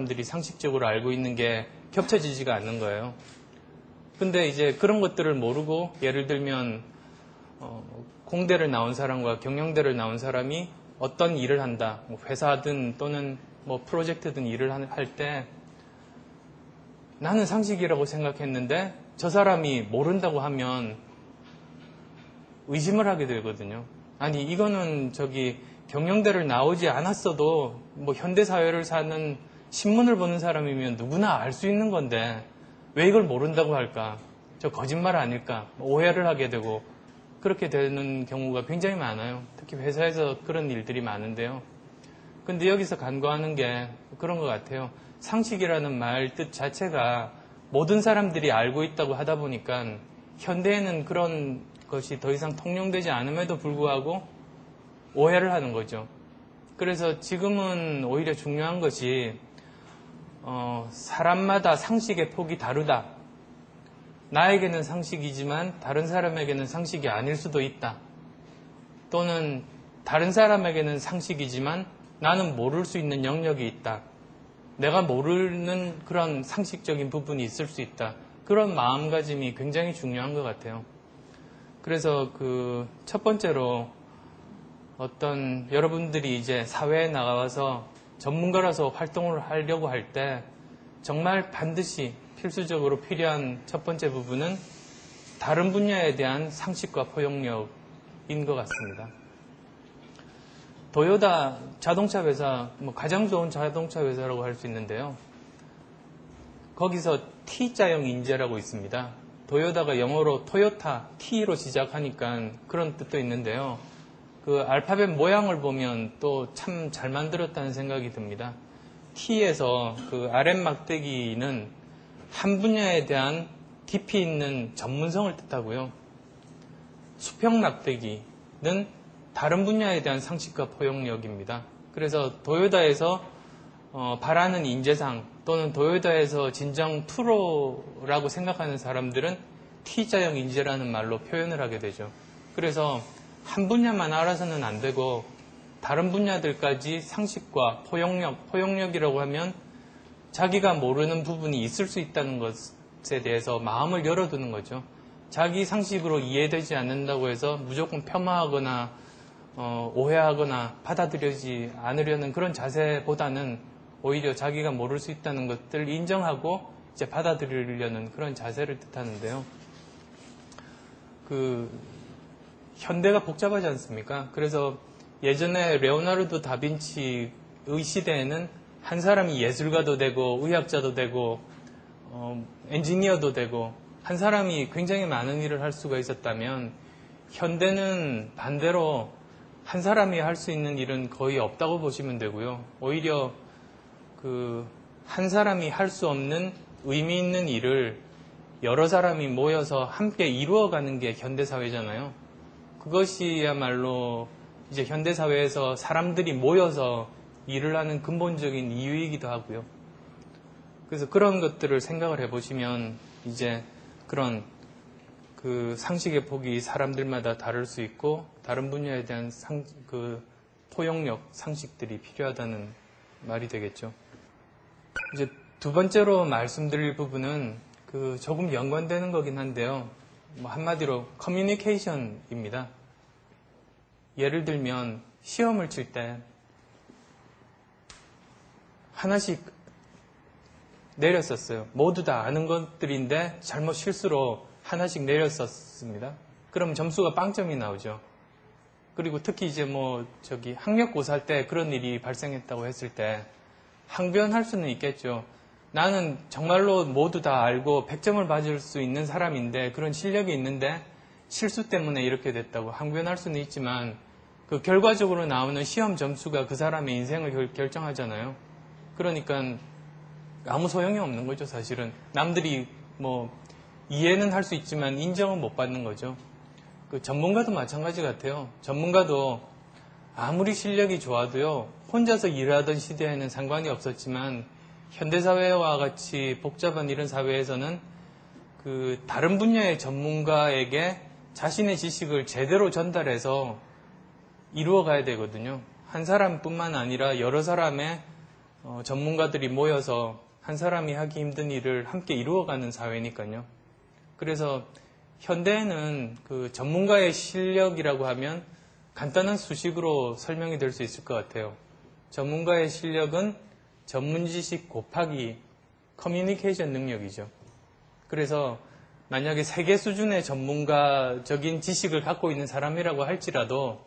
사람들이 상식적으로 알고 있는 게 겹쳐지지가 않는 거예요. 근데 이제 그런 것들을 모르고 예를 들면 공대를 나온 사람과 경영대를 나온 사람이 어떤 일을 한다, 뭐 회사든 또는 뭐 프로젝트든 일을 할 때 나는 상식이라고 생각했는데 저 사람이 모른다고 하면 의심을 하게 되거든요. 아니 이거는 경영대를 나오지 않았어도 뭐 현대사회를 사는 신문을 보는 사람이면 누구나 알 수 있는 건데 왜 이걸 모른다고 할까? 저 거짓말 아닐까? 오해를 하게 되고 그렇게 되는 경우가 굉장히 많아요. 특히 회사에서 그런 일들이 많은데요. 근데 여기서 간과하는 게 그런 것 같아요. 상식이라는 말 뜻 자체가 모든 사람들이 알고 있다고 하다 보니까 현대에는 그런 것이 더 이상 통용되지 않음에도 불구하고 오해를 하는 거죠. 그래서 지금은 오히려 중요한 것이 사람마다 상식의 폭이 다르다. 나에게는 상식이지만 다른 사람에게는 상식이 아닐 수도 있다. 또는 다른 사람에게는 상식이지만 나는 모를 수 있는 영역이 있다. 내가 모르는 그런 상식적인 부분이 있을 수 있다. 그런 마음가짐이 굉장히 중요한 것 같아요. 그래서 첫 번째로 여러분들이 이제 사회에 나가서 전문가로서 활동을 하려고 할 때 정말 반드시 필수적으로 필요한 첫 번째 부분은 다른 분야에 대한 상식과 포용력인 것 같습니다. 도요타 자동차 회사, 가장 좋은 자동차 회사라고 할 수 있는데요. 거기서 T자형 인재라고 있습니다. 도요타가 영어로 토요타, T로 시작하니까 그런 뜻도 있는데요. 그 알파벳 모양을 보면 또 참 잘 만들었다는 생각이 듭니다. T에서 그 아랫 막대기는 한 분야에 대한 깊이 있는 전문성을 뜻하고요. 수평 막대기는 다른 분야에 대한 상식과 포용력입니다. 그래서 도요타에서 바라는 인재상 또는 도요타에서 진정 프로라고 생각하는 사람들은 T자형 인재라는 말로 표현을 하게 되죠. 그래서 한 분야만 알아서는 안 되고 다른 분야들까지 상식과 포용력이라고 하면 자기가 모르는 부분이 있을 수 있다는 것에 대해서 마음을 열어두는 거죠. 자기 상식으로 이해되지 않는다고 해서 무조건 폄하하거나 오해하거나 받아들이지 않으려는 그런 자세보다는 오히려 자기가 모를 수 있다는 것들을 인정하고 이제 받아들이려는 그런 자세를 뜻하는데요. 현대가 복잡하지 않습니까? 그래서 예전에 레오나르도 다빈치의 시대에는 한 사람이 예술가도 되고 의학자도 되고 엔지니어도 되고 한 사람이 굉장히 많은 일을 할 수가 있었다면 현대는 반대로 한 사람이 할 수 있는 일은 거의 없다고 보시면 되고요. 오히려 한 사람이 할 수 없는 의미 있는 일을 여러 사람이 모여서 함께 이루어가는 게 현대사회잖아요. 그것이야말로 이제 현대사회에서 사람들이 모여서 일을 하는 근본적인 이유이기도 하고요. 그래서 그런 것들을 생각을 해보시면 이제 그런 상식의 폭이 사람들마다 다를 수 있고 다른 분야에 대한 포용력, 상식들이 필요하다는 말이 되겠죠. 이제 두 번째로 말씀드릴 부분은 조금 연관되는 거긴 한데요. 한마디로 커뮤니케이션입니다. 예를 들면 시험을 칠 때 하나씩 내렸었어요. 모두 다 아는 것들인데 잘못 실수로 하나씩 내렸었습니다. 그럼 점수가 빵점이 나오죠. 그리고 특히 이제 학력고사 할 때 그런 일이 발생했다고 했을 때 항변할 수는 있겠죠. 나는 정말로 모두 다 알고 100점을 받을 수 있는 사람인데 그런 실력이 있는데 실수 때문에 이렇게 됐다고 항변할 수는 있지만 결과적으로 나오는 시험 점수가 그 사람의 인생을 결정하잖아요. 그러니까 아무 소용이 없는 거죠, 사실은. 남들이 이해는 할 수 있지만 인정은 못 받는 거죠. 전문가도 마찬가지 같아요. 전문가도 아무리 실력이 좋아도요, 혼자서 일하던 시대에는 상관이 없었지만 현대사회와 같이 복잡한 이런 사회에서는 다른 분야의 전문가에게 자신의 지식을 제대로 전달해서 이루어가야 되거든요. 한 사람뿐만 아니라 여러 사람의 전문가들이 모여서 한 사람이 하기 힘든 일을 함께 이루어가는 사회니까요. 그래서 현대에는 그 전문가의 실력이라고 하면 간단한 수식으로 설명이 될 수 있을 것 같아요. 전문가의 실력은 전문 지식 곱하기 커뮤니케이션 능력이죠. 그래서 만약에 세계 수준의 전문가적인 지식을 갖고 있는 사람이라고 할지라도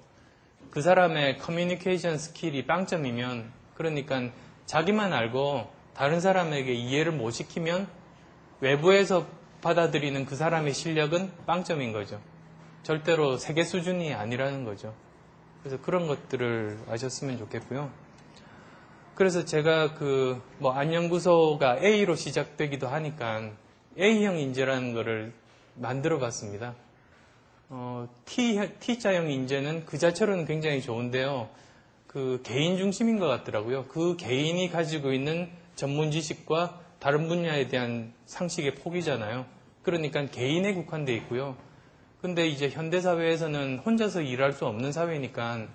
그 사람의 커뮤니케이션 스킬이 빵점이면, 그러니까 자기만 알고 다른 사람에게 이해를 못 시키면 외부에서 받아들이는 그 사람의 실력은 빵점인 거죠. 절대로 세계 수준이 아니라는 거죠. 그래서 그런 것들을 아셨으면 좋겠고요. 그래서 제가 안연구소가 A로 시작되기도 하니까 A형 인재라는 거를 만들어 봤습니다. T자형 인재는 그 자체로는 굉장히 좋은데요. 그 개인 중심인 것 같더라고요. 그 개인이 가지고 있는 전문 지식과 다른 분야에 대한 상식의 폭이잖아요. 그러니까 개인에 국한되어 있고요. 근데 이제 현대사회에서는 혼자서 일할 수 없는 사회니까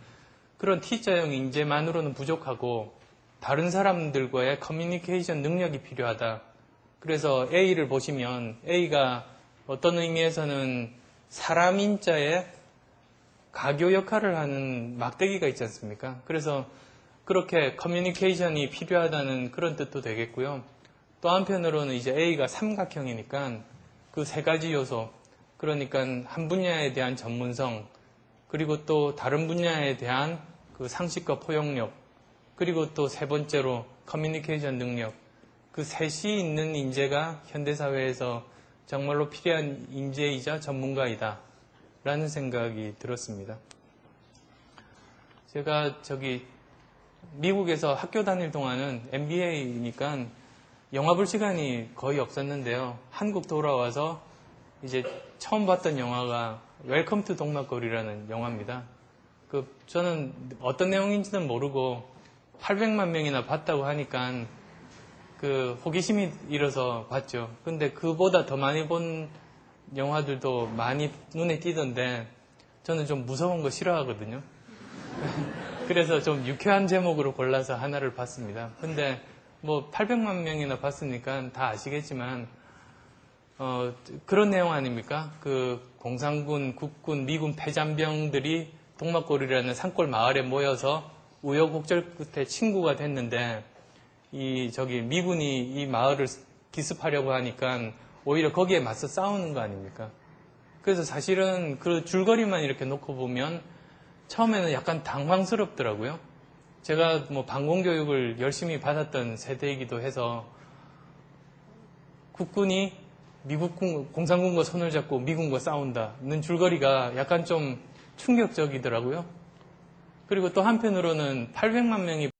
그런 T자형 인재만으로는 부족하고 다른 사람들과의 커뮤니케이션 능력이 필요하다. 그래서 A를 보시면 A가 어떤 의미에서는 사람 인자의 가교 역할을 하는 막대기가 있지 않습니까? 그래서 그렇게 커뮤니케이션이 필요하다는 그런 뜻도 되겠고요. 또 한편으로는 이제 A가 삼각형이니까 그 세 가지 요소, 그러니까 한 분야에 대한 전문성, 그리고 또 다른 분야에 대한 그 상식과 포용력, 그리고 또 세 번째로 커뮤니케이션 능력, 그 셋이 있는 인재가 현대사회에서 정말로 필요한 인재이자 전문가이다 라는 생각이 들었습니다. 제가 미국에서 학교 다닐 동안은 MBA니까 영화 볼 시간이 거의 없었는데요. 한국 돌아와서 이제 처음 봤던 영화가 웰컴 투 동막거리라는 영화입니다. 저는 어떤 내용인지는 모르고 800만 명이나 봤다고 하니까 호기심이 일어서 봤죠. 근데 그보다 더 많이 본 영화들도 많이 눈에 띄던데 저는 좀 무서운 거 싫어하거든요. 그래서 좀 유쾌한 제목으로 골라서 하나를 봤습니다. 근데 800만 명이나 봤으니까 다 아시겠지만 그런 내용 아닙니까? 공산군, 국군, 미군 패잔병들이 동막골이라는 산골 마을에 모여서 우여곡절 끝에 친구가 됐는데 미군이 이 마을을 기습하려고 하니까 오히려 거기에 맞서 싸우는 거 아닙니까? 그래서 사실은 그 줄거리만 이렇게 놓고 보면 처음에는 약간 당황스럽더라고요. 제가 방공교육을 열심히 받았던 세대이기도 해서 국군이 미국 공산군과 손을 잡고 미군과 싸운다는 줄거리가 약간 좀 충격적이더라고요. 그리고 또 한편으로는 800만 명이